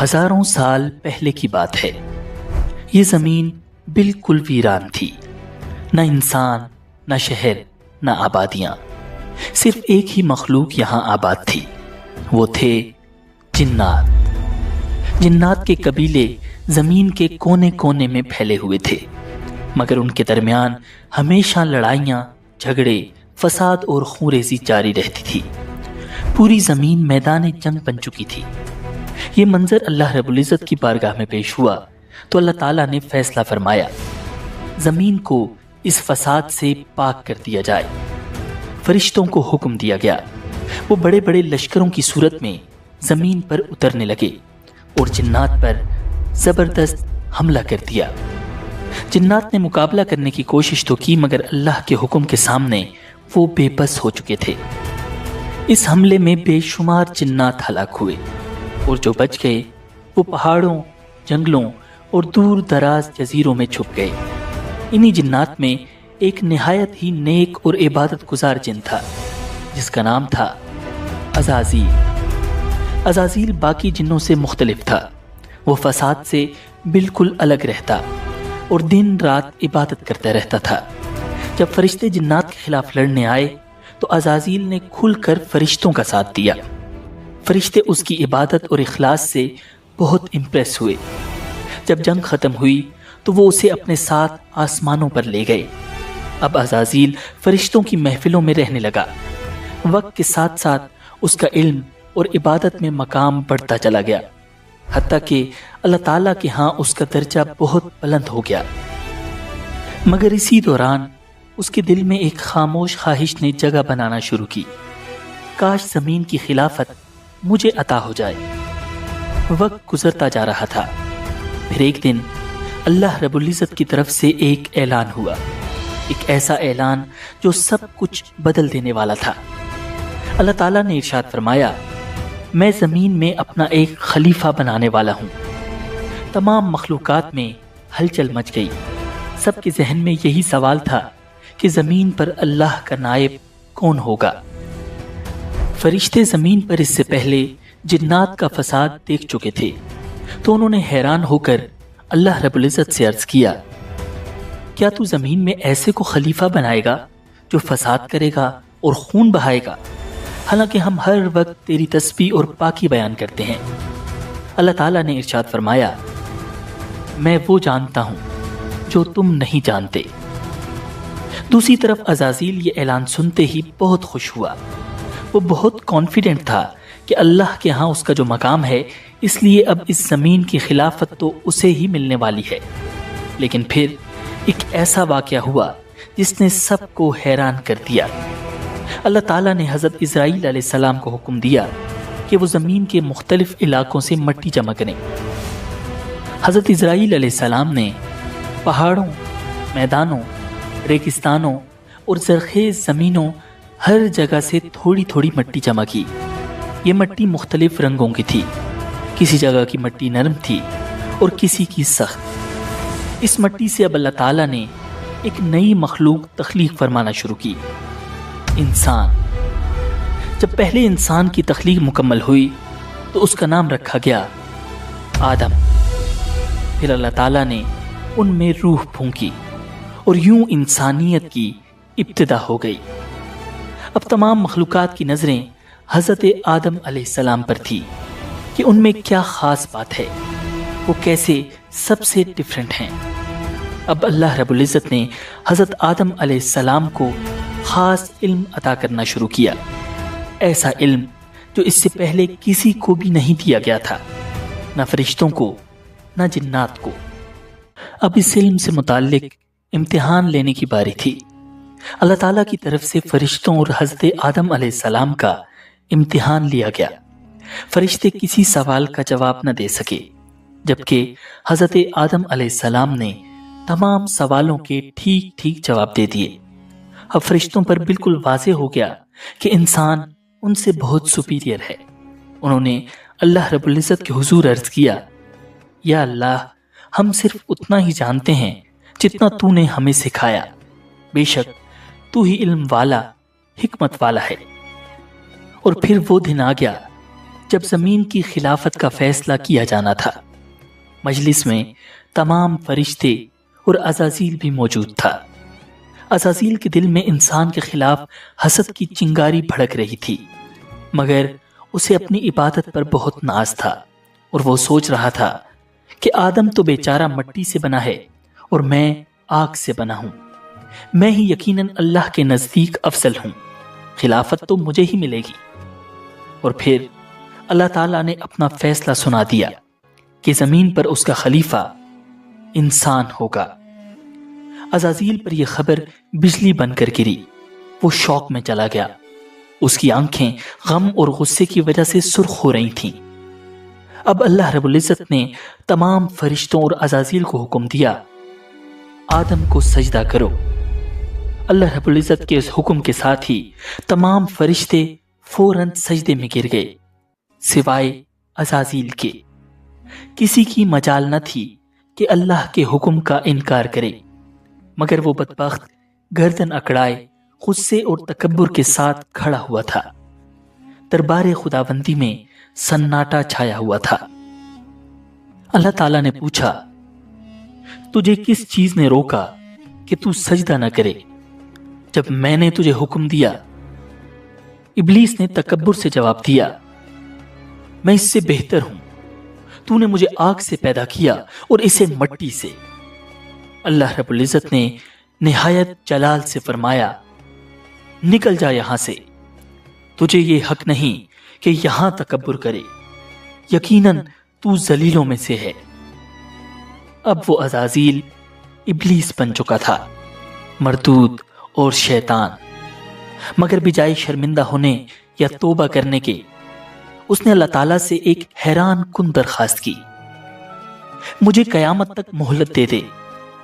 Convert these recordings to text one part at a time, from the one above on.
ہزاروں سال پہلے کی بات ہے۔ یہ زمین بالکل ویران تھی، نہ انسان، نہ شہر، نہ آبادیاں، صرف ایک ہی مخلوق یہاں آباد تھی، وہ تھے جنات۔ جنات کے قبیلے زمین کے کونے کونے میں پھیلے ہوئے تھے، مگر ان کے درمیان ہمیشہ لڑائیاں، جھگڑے، فساد اور خونریزی جاری رہتی تھی۔ پوری زمین میدان جنگ بن چکی تھی۔ یہ منظر اللہ رب العزت کی بارگاہ میں پیش ہوا تو اللہ تعالیٰ نے فیصلہ فرمایا، زمین کو اس فساد سے پاک کر دیا جائے۔ فرشتوں کو حکم دیا گیا، وہ بڑے بڑے لشکروں کی صورت میں زمین پر اترنے لگے اور جنات پر زبردست حملہ کر دیا۔ جنات نے مقابلہ کرنے کی کوشش تو کی، مگر اللہ کے حکم کے سامنے وہ بے بس ہو چکے تھے۔ اس حملے میں بے شمار جنات ہلاک ہوئے، اور جو بچ گئے وہ پہاڑوں، جنگلوں اور دور دراز جزیروں میں چھپ گئے۔ انہی جنات میں ایک نہایت ہی نیک اور عبادت گزار جن تھا، جس کا نام تھا عزازیل۔ عزازیل باقی جنوں سے مختلف تھا، وہ فساد سے بالکل الگ رہتا اور دن رات عبادت کرتا رہتا تھا۔ جب فرشتے جنات کے خلاف لڑنے آئے تو عزازیل نے کھل کر فرشتوں کا ساتھ دیا۔ فرشتے اس کی عبادت اور اخلاص سے بہت امپریس ہوئے۔ جب جنگ ختم ہوئی تو وہ اسے اپنے ساتھ آسمانوں پر لے گئے۔ اب عزازیل فرشتوں کی محفلوں میں رہنے لگا۔ وقت کے ساتھ ساتھ اس کا علم اور عبادت میں مقام بڑھتا چلا گیا، حتیٰ کہ اللہ تعالیٰ کے ہاں اس کا درجہ بہت بلند ہو گیا۔ مگر اسی دوران اس کے دل میں ایک خاموش خواہش نے جگہ بنانا شروع کی، کاش زمین کی خلافت مجھے عطا ہو جائے۔ وقت گزرتا جا رہا تھا، پھر ایک دن اللہ رب العزت کی طرف سے ایک اعلان ہوا، ایک ایسا اعلان جو سب کچھ بدل دینے والا تھا۔ اللہ تعالیٰ نے ارشاد فرمایا، میں زمین میں اپنا ایک خلیفہ بنانے والا ہوں۔ تمام مخلوقات میں ہلچل مچ گئی۔ سب کے ذہن میں یہی سوال تھا کہ زمین پر اللہ کا نائب کون ہوگا؟ فرشتے زمین پر اس سے پہلے جنات کا فساد دیکھ چکے تھے، تو انہوں نے حیران ہو کر اللہ رب العزت سے عرض کیا، کیا تو زمین میں ایسے کو خلیفہ بنائے گا جو فساد کرے گا اور خون بہائے گا؟ حالانکہ ہم ہر وقت تیری تسبیح اور پاکی بیان کرتے ہیں۔ اللہ تعالیٰ نے ارشاد فرمایا، میں وہ جانتا ہوں جو تم نہیں جانتے۔ دوسری طرف عزازیل یہ اعلان سنتے ہی بہت خوش ہوا۔ وہ بہت کانفیڈنٹ تھا کہ اللہ کے ہاں اس کا جو مقام ہے، اس لیے اب اس زمین کی خلافت تو اسے ہی ملنے والی ہے۔ لیکن پھر ایک ایسا واقعہ ہوا جس نے سب کو حیران کر دیا۔ اللہ تعالیٰ نے حضرت اسرائیل علیہ السلام کو حکم دیا کہ وہ زمین کے مختلف علاقوں سے مٹی جمع کریں۔ حضرت اسرائیل علیہ السلام نے پہاڑوں، میدانوں، ریگستانوں اور زرخیز زمینوں ہر جگہ سے تھوڑی تھوڑی مٹی جمع کی۔ یہ مٹی مختلف رنگوں کی تھی، کسی جگہ کی مٹی نرم تھی اور کسی کی سخت۔ اس مٹی سے اب اللہ تعالیٰ نے ایک نئی مخلوق تخلیق فرمانا شروع کی، انسان۔ جب پہلے انسان کی تخلیق مکمل ہوئی تو اس کا نام رکھا گیا آدم۔ پھر اللہ تعالیٰ نے ان میں روح پھونکی اور یوں انسانیت کی ابتدا ہو گئی۔ اب تمام مخلوقات کی نظریں حضرت آدم علیہ السلام پر تھی کہ ان میں کیا خاص بات ہے، وہ کیسے سب سے ڈیفرنٹ ہیں۔ اب اللہ رب العزت نے حضرت آدم علیہ السلام کو خاص علم عطا کرنا شروع کیا، ایسا علم جو اس سے پہلے کسی کو بھی نہیں دیا گیا تھا، نہ فرشتوں کو، نہ جنات کو۔ اب اس علم سے متعلق امتحان لینے کی باری تھی۔ اللہ تعالیٰ کی طرف سے فرشتوں اور حضرت آدم علیہ السلام کا امتحان لیا گیا۔ فرشتے کسی سوال کا جواب نہ دے سکے، جبکہ حضرت آدم علیہ السلام نے تمام سوالوں کے ٹھیک ٹھیک جواب دے دیے۔ اب فرشتوں پر بالکل واضح ہو گیا کہ انسان ان سے بہت سپیریئر ہے۔ انہوں نے اللہ رب العزت کے حضور عرض کیا، یا اللہ، ہم صرف اتنا ہی جانتے ہیں جتنا تو نے ہمیں سکھایا، بے شک تو ہی علم والا، حکمت والا ہے۔ اور پھر وہ دن آ گیا جب زمین کی خلافت کا فیصلہ کیا جانا تھا۔ مجلس میں تمام فرشتے اور عزازیل بھی موجود تھا۔ عزازیل کے دل میں انسان کے خلاف حسد کی چنگاری بھڑک رہی تھی، مگر اسے اپنی عبادت پر بہت ناز تھا اور وہ سوچ رہا تھا کہ آدم تو بیچارہ مٹی سے بنا ہے اور میں آگ سے بنا ہوں، میں ہی یقیناً اللہ کے نزدیک افضل ہوں، خلافت تو مجھے ہی ملے گی۔ اور پھر اللہ تعالیٰ نے اپنا فیصلہ سنا دیا کہ زمین پر اس کا خلیفہ انسان ہوگا۔ عزازیل پر یہ خبر بجلی بن کر گری، وہ شوق میں چلا گیا، اس کی آنکھیں غم اور غصے کی وجہ سے سرخ ہو رہی تھیں۔ اب اللہ رب العزت نے تمام فرشتوں اور عزازیل کو حکم دیا، آدم کو سجدہ کرو۔ اللہ رب العزت کے اس حکم کے ساتھ ہی تمام فرشتے فوراً سجدے میں گر گئے، سوائے عزازیل کے۔ کسی کی مجال نہ تھی کہ اللہ کے حکم کا انکار کرے، مگر وہ بدبخت گردن اکڑائے غصے اور تکبر کے ساتھ کھڑا ہوا تھا۔ دربار خداوندی میں سناٹا چھایا ہوا تھا۔ اللہ تعالیٰ نے پوچھا، تجھے کس چیز نے روکا کہ تو سجدہ نہ کرے جب میں نے تجھے حکم دیا؟ ابلیس نے تکبر سے جواب دیا، میں اس سے بہتر ہوں، تو نے مجھے آگ سے پیدا کیا اور اسے مٹی سے۔ اللہ رب العزت نے نہایت جلال سے فرمایا، نکل جا یہاں سے، تجھے یہ حق نہیں کہ یہاں تکبر کرے، یقیناً تو ذلیلوں میں سے ہے۔ اب وہ عزازیل ابلیس بن چکا تھا، مردود اور شیطان، مگر بجائے شرمندہ ہونے یا توبہ کرنے کے اس نے اللہ تعالیٰ سے ایک حیران کن درخواست کی، مجھے قیامت تک مہلت دے دے،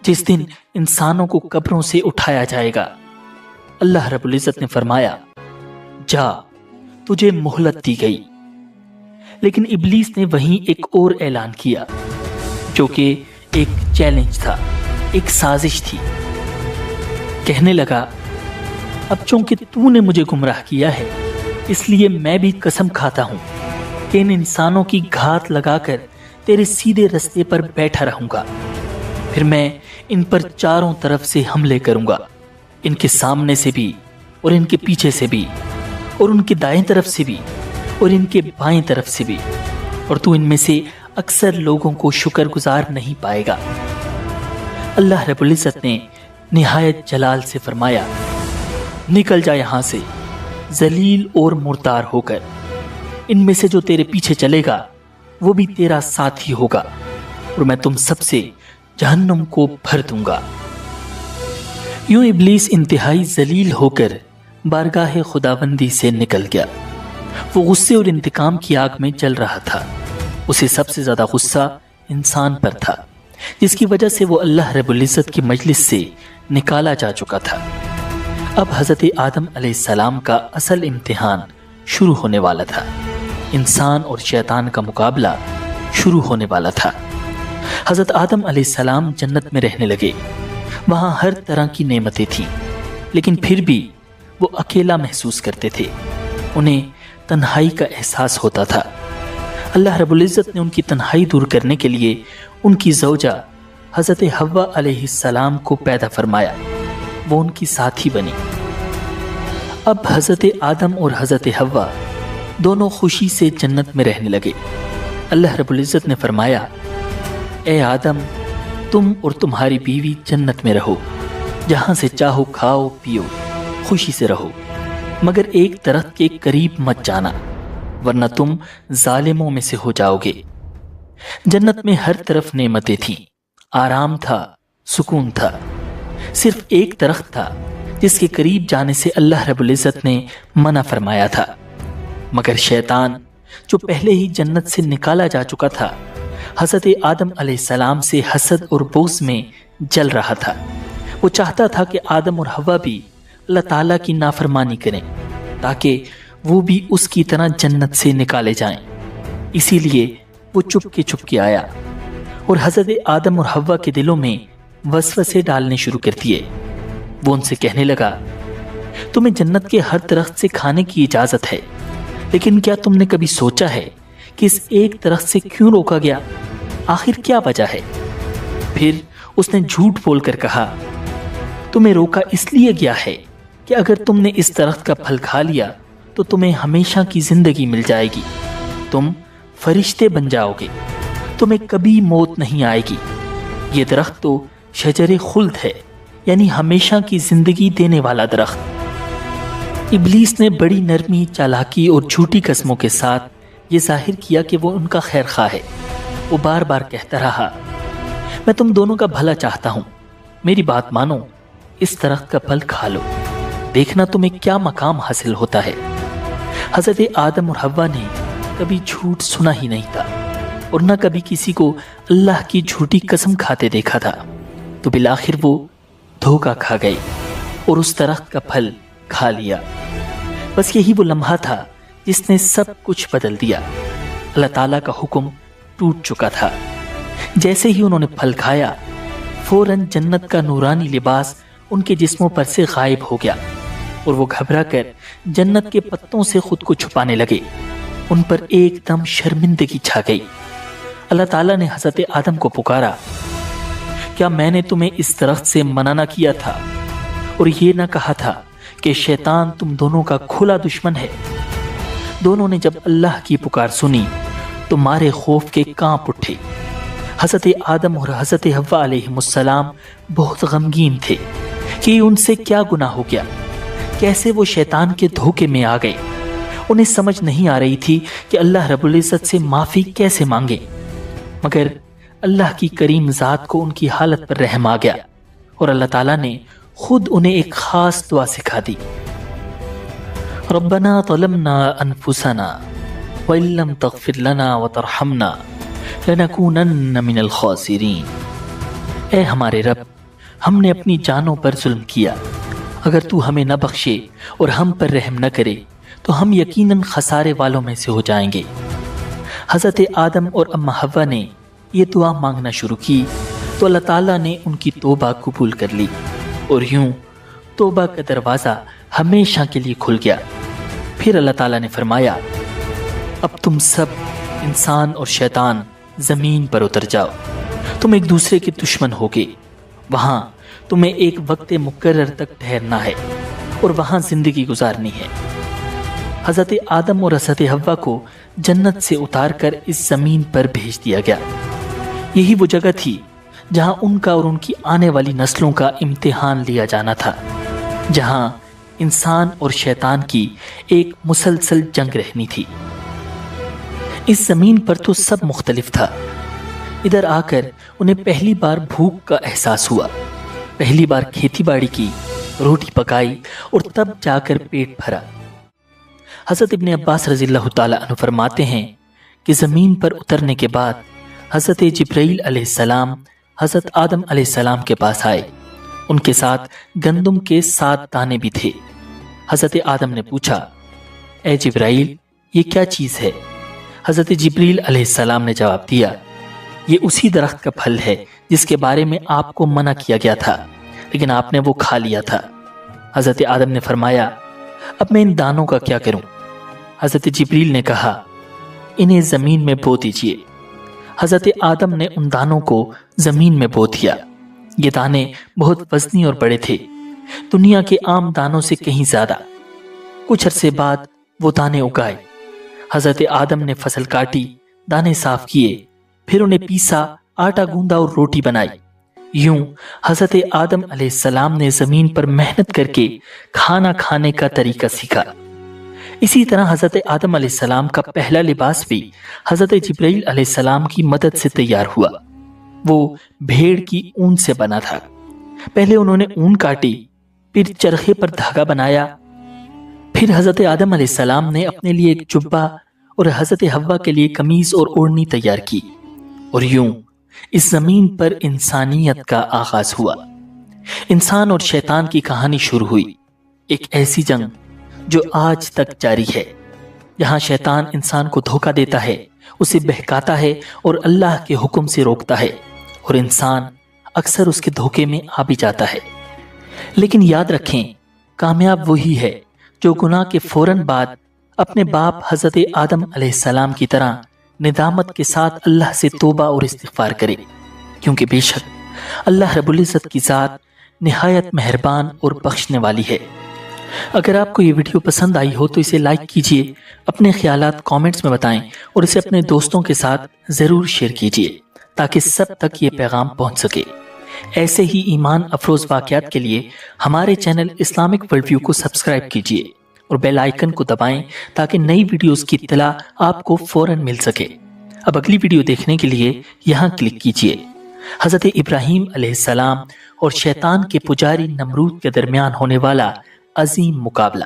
جس دن انسانوں کو قبروں سے اٹھایا جائے گا۔ اللہ رب العزت نے فرمایا، جا، تجھے مہلت دی گئی۔ لیکن ابلیس نے وہیں ایک اور اعلان کیا، جو کہ ایک چیلنج تھا، ایک سازش تھی۔ کہنے لگا، اب چونکہ تو نے مجھے گمراہ کیا ہے، اس لیے میں بھی قسم کھاتا ہوں کہ ان انسانوں کی گھات لگا کر تیرے سیدھے رستے پر بیٹھا رہوں گا، پھر میں ان پر چاروں طرف سے حملے کروں گا، ان کے سامنے سے بھی اور ان کے پیچھے سے بھی اور ان کے دائیں طرف سے بھی اور ان کے بائیں طرف سے بھی، اور تو ان میں سے اکثر لوگوں کو شکر گزار نہیں پائے گا۔ اللہ رب العزت نے نہایت جلال سے فرمایا، نکل جا یہاں سے ذلیل اور مردار ہو کر، ان میں سے جو تیرے پیچھے چلے گا وہ بھی تیرا ساتھی ہوگا، اور میں تم سب سے جہنم کو بھر دوں گا۔ یوں ابلیس انتہائی ذلیل ہو کر بارگاہ خداوندی سے نکل گیا۔ وہ غصے اور انتقام کی آگ میں جل رہا تھا۔ اسے سب سے زیادہ غصہ انسان پر تھا، جس کی وجہ سے وہ اللہ رب العزت کی مجلس سے نکالا جا چکا تھا۔ اب حضرت آدم علیہ السلام کا اصل امتحان شروع ہونے والا تھا۔ انسان اور شیطان کا مقابلہ شروع ہونے والا تھا۔ حضرت آدم علیہ السلام جنت میں رہنے لگے، وہاں ہر طرح کی نعمتیں تھیں، لیکن پھر بھی وہ اکیلا محسوس کرتے تھے، انہیں تنہائی کا احساس ہوتا تھا۔ اللہ رب العزت نے ان کی تنہائی دور کرنے کے لیے ان کی زوجہ حضرت حوا علیہ السلام کو پیدا فرمایا، وہ ان کی ساتھی بنی۔ اب حضرت آدم اور حضرت حوا دونوں خوشی سے جنت میں رہنے لگے۔ اللہ رب العزت نے فرمایا، اے آدم، تم اور تمہاری بیوی جنت میں رہو، جہاں سے چاہو کھاؤ پیو، خوشی سے رہو، مگر ایک درخت کے قریب مت جانا، ورنہ تم ظالموں میں سے ہو جاؤ گے۔ جنت میں ہر طرف نعمتیں تھیں، آرام تھا، سکون تھا۔ صرف ایک درخت تھا جس کے قریب جانے سے اللہ رب العزت نے منع فرمایا تھا، مگر شیطان جو پہلے ہی جنت سے نکالا جا چکا تھا، حضرت آدم علیہ السلام سے حسد اور بغض میں جل رہا تھا۔ وہ چاہتا تھا کہ آدم اور حوا بھی اللہ تعالیٰ کی نافرمانی کریں تاکہ وہ بھی اس کی طرح جنت سے نکالے جائیں۔ اسی لیے وہ چپ کے آیا اور حضرت آدم اور حوا کے دلوں میں وسوسے ڈالنے شروع کر دیے۔ وہ ان سے کہنے لگا، تمہیں جنت کے ہر درخت سے کھانے کی اجازت ہے، لیکن کیا تم نے کبھی سوچا ہے کہ اس ایک درخت سے کیوں روکا گیا؟ آخر کیا وجہ ہے؟ پھر اس نے جھوٹ بول کر کہا، تمہیں روکا اس لیے گیا ہے کہ اگر تم نے اس درخت کا پھل کھا لیا تو تمہیں ہمیشہ کی زندگی مل جائے گی، تم فرشتے بن جاؤ گے، تمہیں کبھی موت نہیں آئے گی۔ یہ درخت تو شجر خلد ہے، یعنی ہمیشہ کی زندگی دینے والا درخت۔ ابلیس نے بڑی نرمی، چالاکی اور جھوٹی قسموں کے ساتھ یہ ظاہر کیا کہ وہ ان کا خیر خواہ ہے۔ وہ بار بار کہتا رہا، میں تم دونوں کا بھلا چاہتا ہوں، میری بات مانو، اس درخت کا پھل کھا لو، دیکھنا تمہیں کیا مقام حاصل ہوتا ہے۔ حضرت آدم اور حوا نے کبھی جھوٹ سنا ہی نہیں تھا اور نہ کبھی کسی کو اللہ کی جھوٹی قسم کھاتے دیکھا تھا، تو بالآخر وہ دھوکہ کھا گئے اور اس درخت کا پھل کھا لیا۔ بس یہی وہ لمحہ تھا جس نے سب کچھ بدل دیا۔ اللہ تعالیٰ کا حکم ٹوٹ چکا تھا۔ جیسے ہی انہوں نے پھل کھایا، فوراً جنت کا نورانی لباس ان کے جسموں پر سے غائب ہو گیا اور وہ گھبرا کر جنت کے پتوں سے خود کو چھپانے لگے۔ ان پر ایک دم شرمندگی چھا گئی۔ اللہ تعالیٰ نے حضرت آدم کو پکارا، کیا میں نے تمہیں اس درخت سے منع نہ کیا تھا اور یہ نہ کہا تھا کہ شیطان تم دونوں کا کھلا دشمن ہے؟ دونوں نے جب اللہ کی پکار سنی تو مارے خوف کے کانپ اٹھے۔ حضرت آدم اور حضرت حوا علیہ السلام بہت غمگین تھے کہ ان سے کیا گناہ ہو گیا، کیسے وہ شیطان کے دھوکے میں آ گئے۔ انہیں سمجھ نہیں آ رہی تھی کہ اللہ رب العزت سے معافی کیسے مانگے، مگر اللہ کی کریم ذات کو ان کی حالت پر رحم آ گیا اور اللہ تعالیٰ نے خود انہیں ایک خاص دعا سکھا دی، ربنا ظلمنا انفسنا وان لم تغفر لنا وترحمنا لنکونن من الخاسرین۔ اے ہمارے رب، ہم نے اپنی جانوں پر ظلم کیا، اگر تو ہمیں نہ بخشے اور ہم پر رحم نہ کرے تو ہم یقیناً خسارے والوں میں سے ہو جائیں گے۔ حضرت آدم اور اماں حوا نے یہ دعا مانگنا شروع کی تو اللہ تعالیٰ نے ان کی توبہ قبول کر لی اور یوں توبہ کا دروازہ ہمیشہ کے لیے کھل گیا۔ پھر اللہ تعالیٰ نے فرمایا، اب تم سب انسان اور شیطان زمین پر اتر جاؤ، تم ایک دوسرے کے دشمن ہوگے، وہاں تمہیں ایک وقت مقرر تک ٹھہرنا ہے اور وہاں زندگی گزارنی ہے۔ حضرت آدم اور حضرت حوا کو جنت سے اتار کر اس زمین پر بھیج دیا گیا۔ یہی وہ جگہ تھی جہاں ان کا اور ان کی آنے والی نسلوں کا امتحان لیا جانا تھا، جہاں انسان اور شیطان کی ایک مسلسل جنگ رہنی تھی۔ اس زمین پر تو سب مختلف تھا۔ ادھر آ کر انہیں پہلی بار بھوک کا احساس ہوا، پہلی بار کھیتی باڑی کی، روٹی پکائی اور تب جا کر پیٹ بھرا۔ حضرت ابن عباس رضی اللہ تعالیٰ عنہ فرماتے ہیں کہ زمین پر اترنے کے بعد حضرت جبرائیل علیہ السلام حضرت آدم علیہ السلام کے پاس آئے۔ ان کے ساتھ گندم کے 7 دانے بھی تھے۔ حضرت آدم نے پوچھا، اے جبرائیل، یہ کیا چیز ہے؟ حضرت جبرائیل علیہ السلام نے جواب دیا، یہ اسی درخت کا پھل ہے جس کے بارے میں آپ کو منع کیا گیا تھا، لیکن آپ نے وہ کھا لیا تھا۔ حضرت آدم نے فرمایا، اب میں ان دانوں کا کیا کروں؟ حضرت جبرائیل نے کہا، انہیں زمین میں بو دیجئے۔ حضرت آدم نے ان دانوں کو زمین میں بو دیا۔ یہ دانے بہت وزنی اور بڑے تھے، دنیا کے عام دانوں سے کہیں زیادہ۔ کچھ عرصے بعد وہ دانے اگائے۔ حضرت آدم نے فصل کاٹی، دانے صاف کیے، پھر انہیں پیسا، آٹا گوندا اور روٹی بنائی۔ یوں حضرت آدم علیہ السلام نے زمین پر محنت کر کے کھانا کھانے کا طریقہ سیکھا۔ اسی طرح حضرت آدم علیہ السلام کا پہلا لباس بھی حضرت جبرائیل علیہ السلام کی مدد سے تیار ہوا۔ وہ بھیڑ کی اون سے بنا تھا۔ پہلے انہوں نے اون کاٹی، پھر چرخے پر دھاگا بنایا، پھر حضرت آدم علیہ السلام نے اپنے لیے ایک جبہ اور حضرت حوا کے لیے قمیض اور اوڑھنی تیار کی، اور یوں اس زمین پر انسانیت کا آغاز ہوا۔ انسان اور شیطان کی کہانی شروع ہوئی، ایک ایسی جنگ جو آج تک جاری ہے، جہاں شیطان انسان کو دھوکہ دیتا ہے، اسے بہکاتا ہے اور اللہ کے حکم سے روکتا ہے، اور انسان اکثر اس کے دھوکے میں آ بھی جاتا ہے۔ لیکن یاد رکھیں، کامیاب وہی ہے جو گناہ کے فوراً بعد اپنے باپ حضرت آدم علیہ السلام کی طرح ندامت کے ساتھ اللہ سے توبہ اور استغفار کرے، کیونکہ بے شک اللہ رب العزت کی ذات نہایت مہربان اور بخشنے والی ہے۔ اگر آپ کو یہ ویڈیو پسند آئی ہو تو اسے لائک کیجئے، اپنے خیالات کامنٹس میں بتائیں اور اسے اپنے دوستوں کے ساتھ ضرور شیئر کیجئے تاکہ سب تک یہ پیغام پہنچ سکے۔ ایسے ہی ایمان افروز واقعات کے لیے ہمارے چینل اسلامک ورلڈ ویو کو سبسکرائب کیجئے اور بیل آئیکن کو دبائیں تاکہ نئی ویڈیوز کی اطلاع آپ کو فوراً مل سکے۔ اب اگلی ویڈیو دیکھنے کے لیے یہاں کلک کیجئے۔ حضرت ابراہیم علیہ السلام اور شیطان کے پجاری نمرود کے درمیان ہونے والا عظیم مقابلہ۔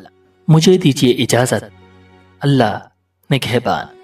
مجھے دیجئے اجازت، اللہ نگہبان۔